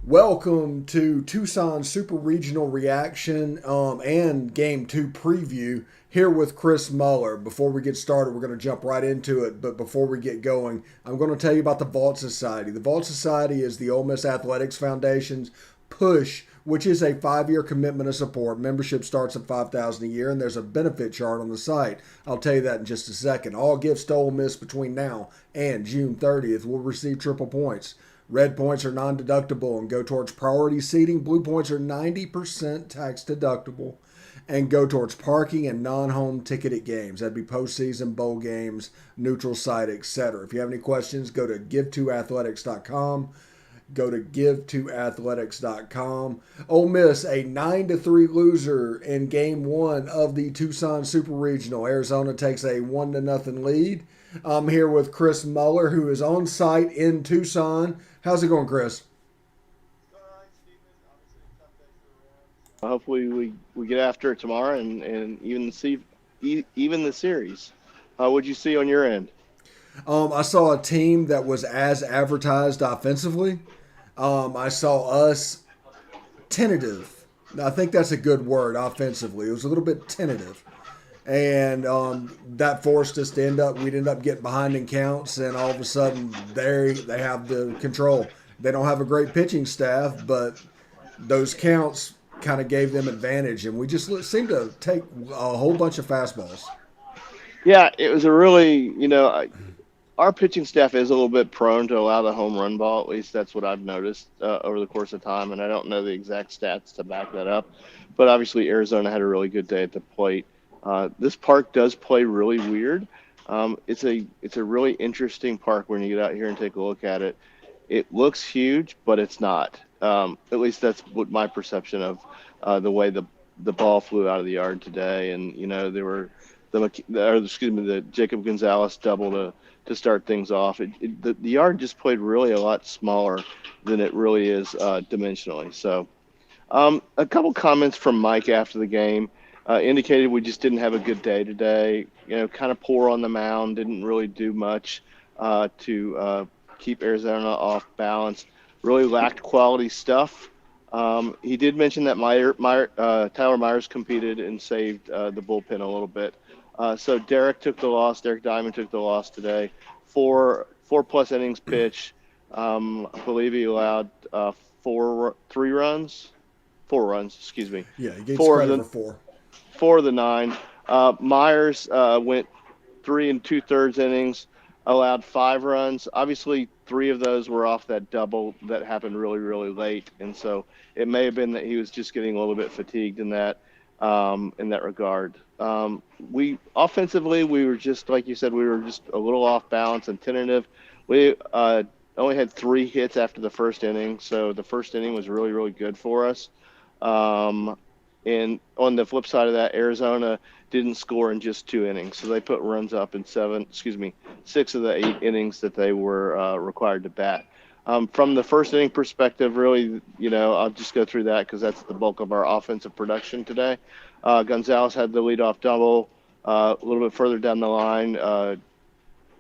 Welcome to Tucson Super Regional Reaction and Game 2 preview here with Chris Muller. Before we get started, we're going to jump right into it. But before we get going, I'm going to tell you about the Vault Society. The Vault Society is the Ole Miss Athletics Foundation's push, which is a 5-year commitment of support. Membership starts at $5,000 a year, and there's a benefit chart on the site. I'll tell you that in just a second. All gifts to Ole Miss between now and June 30th will receive triple points. Red points are non-deductible and go towards priority seating. Blue points are 90% tax deductible and go towards parking and non-home ticketed games. That'd be postseason, bowl games, neutral site, etc. If you have any questions, go to give2athletics.com. Go to give2athletics.com. Ole Miss, a 9-3 loser in Game 1 of the Tucson Super Regional. Arizona takes a 1-0 lead. I'm here with Chris Muller, who is on site in Tucson. How's it going, Chris? Hopefully we get after it tomorrow and even the series. What'd you see on your end? I saw a team that was as advertised offensively. I saw us tentative. I think that's a good word, offensively. It was a little bit tentative. And that forced us to we'd end up getting behind in counts, and all of a sudden they have the control. They don't have a great pitching staff, but those counts kind of gave them advantage, and we just seemed to take a whole bunch of fastballs. Yeah, it was a really, our pitching staff is a little bit prone to allow the home run ball. At least that's what I've noticed over the course of time, and I don't know the exact stats to back that up. But obviously Arizona had a really good day at the plate. This park does play really weird. It's a really interesting park when you get out here and take a look at it. It looks huge, but it's not. At least that's what my perception of the way the ball flew out of the yard today. And there were the Jacob Gonzalez double to start things off. The yard just played really a lot smaller than it really is dimensionally. So a couple comments from Mike after the game. Indicated we just didn't have a good day today. Kind of poor on the mound, didn't really do much to keep Arizona off balance. Really lacked quality stuff. He did mention that Tyler Myers competed and saved the bullpen a little bit. So Derek Diamond took the loss today. Four plus innings pitch. I believe he allowed four runs. Excuse me. Yeah, he gave credit for four. 4 of the 9. Myers went 3 2/3 innings, allowed 5 runs. Obviously, 3 of those were off that double that happened really, really late, and so it may have been that he was just getting a little bit fatigued in that regard. We offensively, we were just like you said, we were just a little off balance and tentative. We only had 3 hits after the first inning, so the first inning was really, really good for us. And on the flip side of that, Arizona didn't score in just 2 innings. So they put runs up in 6 of the 8 innings that they were required to bat. From the first inning perspective, really, I'll just go through that because that's the bulk of our offensive production today. Gonzalez had the leadoff double. A little bit further down the line,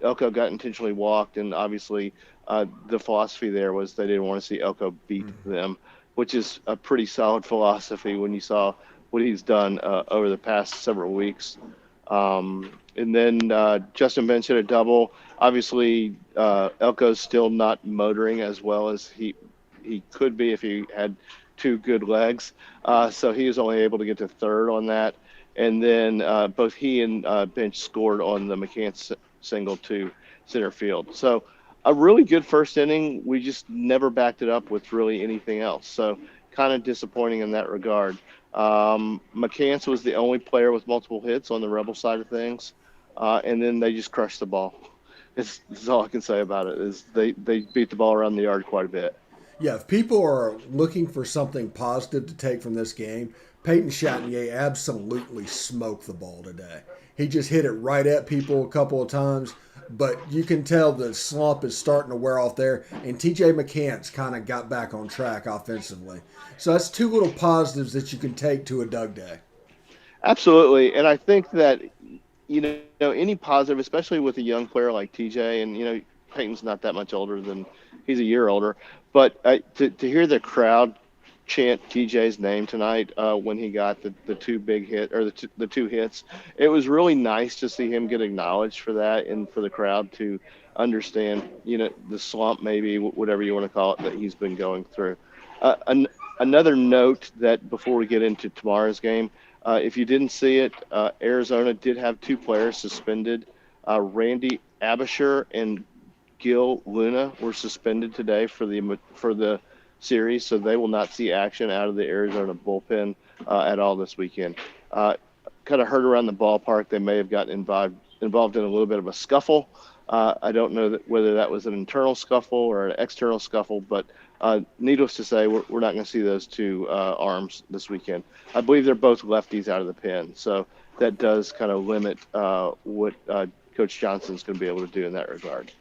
Elko got intentionally walked, and obviously the philosophy there was they didn't want to see Elko beat them, which is a pretty solid philosophy when you saw what he's done over the past several weeks. And then Justin Bench hit a double. Obviously, Elko's still not motoring as well as he could be if he had 2 good legs. So he was only able to get to third on that. And then both he and Bench scored on the McCants single to center field. So a really good first inning. We just never backed it up with really anything else. So kind of disappointing in that regard. McCants was the only player with multiple hits on the Rebel side of things. And then they just crushed the ball. This is all I can say about it is they beat the ball around the yard quite a bit. Yeah, if people are looking for something positive to take from this game, Peyton Chatinier absolutely smoked the ball today. He just hit it right at people a couple of times. But you can tell the slump is starting to wear off there, and T.J. McCants kind of got back on track offensively. So that's 2 little positives that you can take to a Doug Day. Absolutely, and I think that any positive, especially with a young player like T.J. and Peyton's not that much older than he's a year older, But to hear the crowd chant TJ's name tonight when he got the two big hit or the two hits, it was really nice to see him get acknowledged for that and for the crowd to understand, the slump, maybe whatever you want to call it, that he's been going through. Another note that before we get into tomorrow's game, if you didn't see it, Arizona did have two players suspended. Randy Abasher and Gil Luna were suspended today for the series, so they will not see action out of the Arizona bullpen at all this weekend. Uh, Kind of heard around the ballpark they may have gotten involved in a little bit of a scuffle. I don't know whether that was an internal scuffle or an external scuffle, but needless to say, we're not going to see those two arms this weekend. I believe they're both lefties out of the pen, so that does kind of limit what Coach Johnson's going to be able to do in that regard.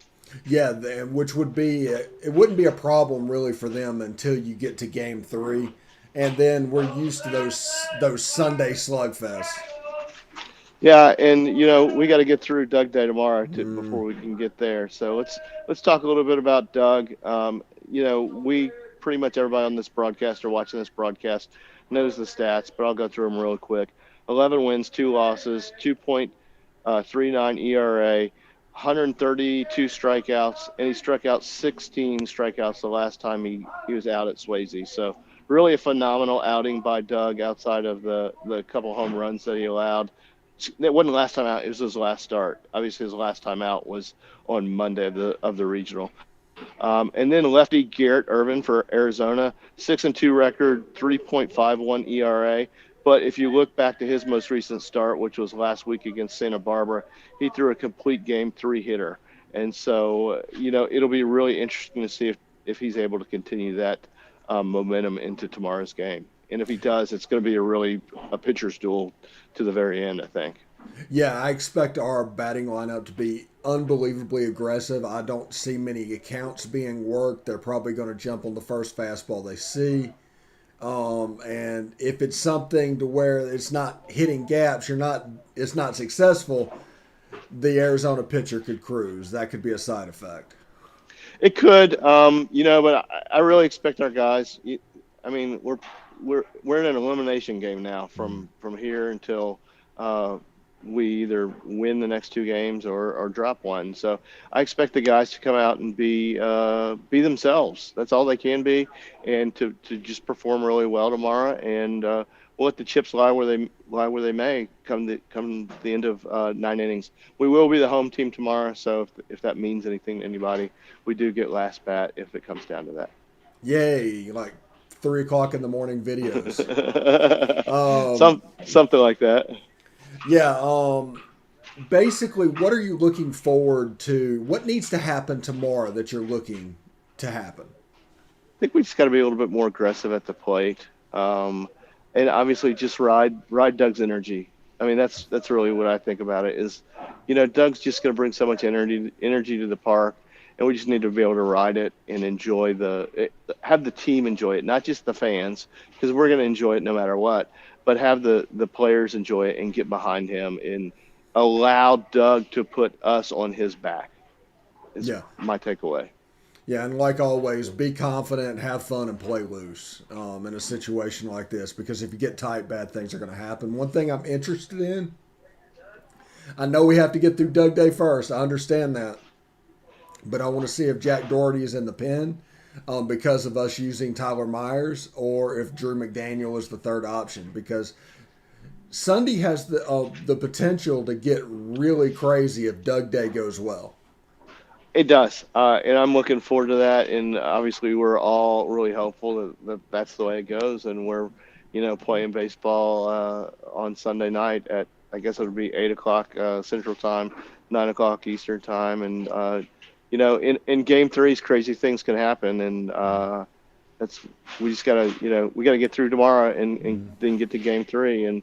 Yeah, which would be it wouldn't be a problem really for them until you get to Game 3, and then we're used to those Sunday slugfests. Yeah, and we got to get through Doug Day tomorrow before we can get there. So let's talk a little bit about Doug. We pretty much everybody on this broadcast or watching this broadcast knows the stats, but I'll go through them real quick. 11 wins, 2 losses, 2.39 ERA, 132 strikeouts, and he struck out 16 strikeouts the last time he was out at Swayze. So really a phenomenal outing by Doug outside of the couple home runs that he allowed. It wasn't the last time out; it was his last start. Obviously, his last time out was on Monday of the regional. And then lefty Garrett Irvin for Arizona, 6-2 record, 3.51 ERA. But if you look back to his most recent start, which was last week against Santa Barbara, he threw a complete game 3-hitter. And so, it'll be really interesting to see if he's able to continue that momentum into tomorrow's game. And if he does, it's going to be a pitcher's duel to the very end, I think. Yeah, I expect our batting lineup to be unbelievably aggressive. I don't see many accounts being worked. They're probably going to jump on the first fastball they see. And if it's something to where it's not hitting gaps, it's not successful, the Arizona pitcher could cruise. That could be a side effect. It could, but I really expect our guys. I mean, we're in an elimination game now from here until we either win the next two games or drop one. So I expect the guys to come out and be themselves. That's all they can be, and to just perform really well tomorrow. And we'll let the chips lie where they may come the end of 9 innings. We will be the home team tomorrow. So if that means anything to anybody, we do get last bat if it comes down to that. Yay! Like 3 o'clock in the morning videos. Something like that. Yeah. Basically, what are you looking forward to? What needs to happen tomorrow that you're looking to happen? I think we just got to be a little bit more aggressive at the plate, and obviously just ride Doug's energy. I mean, that's really what I think about it. Is Doug's just going to bring so much energy to the park, and we just need to be able to ride it and have the team enjoy it, not just the fans, because we're going to enjoy it no matter what, but have the players enjoy it and get behind him and allow Doug to put us on his back. Is my takeaway. Yeah, and like always, be confident, have fun, and play loose in a situation like this, because if you get tight, bad things are going to happen. One thing I'm interested in, I know we have to get through Doug Day first. I understand that. But I want to see if Jack Doherty is in the pen because of us using Tyler Myers, or if Drew McDaniel is the third option, because Sunday has the potential to get really crazy if Doug Day goes well. It does, and I'm looking forward to that. And obviously, we're all really hopeful that that's the way it goes. And we're, playing baseball on Sunday night at, I guess it would be 8 o'clock Central Time, 9 o'clock Eastern Time, and in Game 3s, crazy things can happen, and we just gotta get through tomorrow and then get to Game 3, and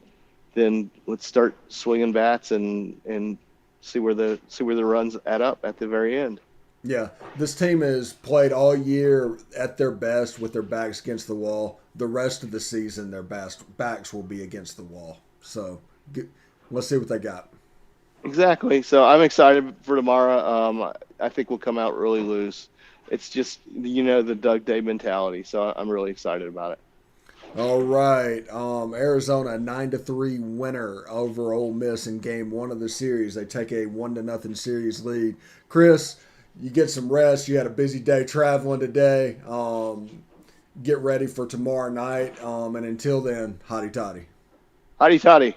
then let's start swinging bats and see where the runs add up at the very end. Yeah, this team has played all year at their best with their backs against the wall. The rest of the season, their backs will be against the wall. So let's see what they got. Exactly. So I'm excited for tomorrow. I think we'll come out really loose. it's just the Doug Day mentality. So I'm really excited about it. All right, Arizona 9-3 winner over Ole Miss in Game 1 of the series. They take a 1-0 series lead. Chris, you get some rest. You had a busy day traveling today. Get ready for tomorrow night. And until then, hotty toddy. Howdy toddy.